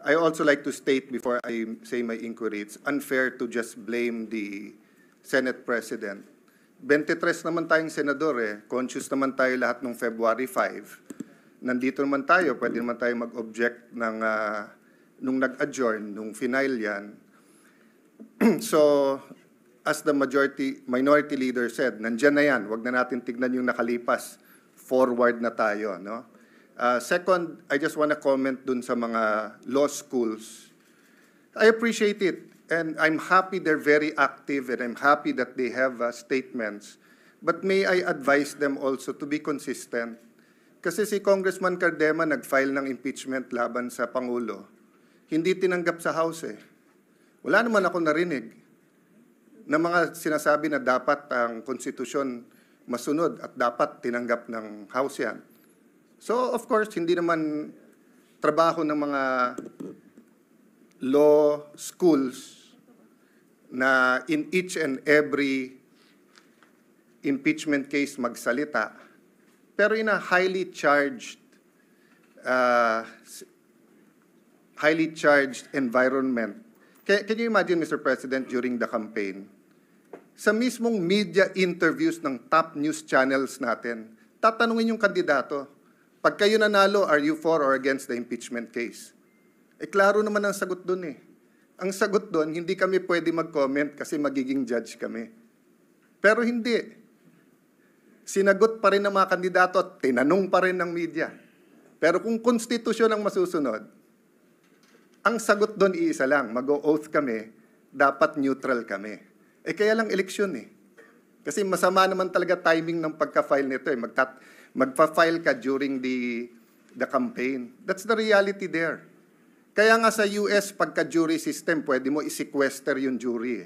I also like to state before I say my inquiry, it's unfair to just blame the Senate President. 23 naman tayong senador eh. Conscious naman tayo lahat ng February 5. Nandito naman tayo, pwede naman tayo mag-object ng, nung nag-adjourn, nung final yan. So, as the minority leader said, nandyan na yan, wag na natin tignan yung nakalipas. Forward na tayo, no? Second, I just want to comment dun sa mga law schools. I appreciate it. And I'm happy they're very active and I'm happy that they have statements. But may I advise them also to be consistent? Kasi si Congressman Cardema nag-file ng impeachment laban sa Pangulo. Hindi tinanggap sa House eh. Wala naman ako narinig na mga sinasabi na dapat ang konstitusyon masunod at dapat tinanggap ng House yan. So of course, hindi naman trabaho ng mga law schools na in each and every impeachment case magsalita. Pero in a highly charged environment. Can you imagine, Mr. President, during the campaign, sa mismong media interviews ng top news channels natin, tatanungin yung kandidato, pag kayo nanalo, are you for or against the impeachment case? Eh, klaro naman ang sagot dun eh. Ang sagot doon, hindi kami pwede mag-comment kasi magiging judge kami. Pero hindi. Sinagot pa rin ng mga kandidato at tinanong pa rin ng media. Pero kung konstitusyon ang masusunod, ang sagot doon iisa lang, mag-o-oath kami, dapat neutral kami. Eh kaya lang eleksyon eh. Kasi masama naman talaga timing ng pagka-file nito eh. Magpa-file ka during the campaign. That's the reality there. Kaya nga sa US, pagka-jury system, pwede mo i-sequester yung jury.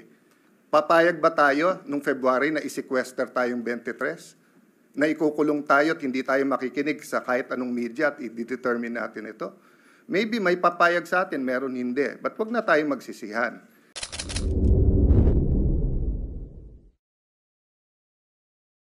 Papayag ba tayo nung February na i-sequester tayong 23? Na ikukulong tayo at hindi tayo makikinig sa kahit anong media at i-determine natin ito? Maybe may papayag sa atin, meron hindi. But wag na tayo magsisihan.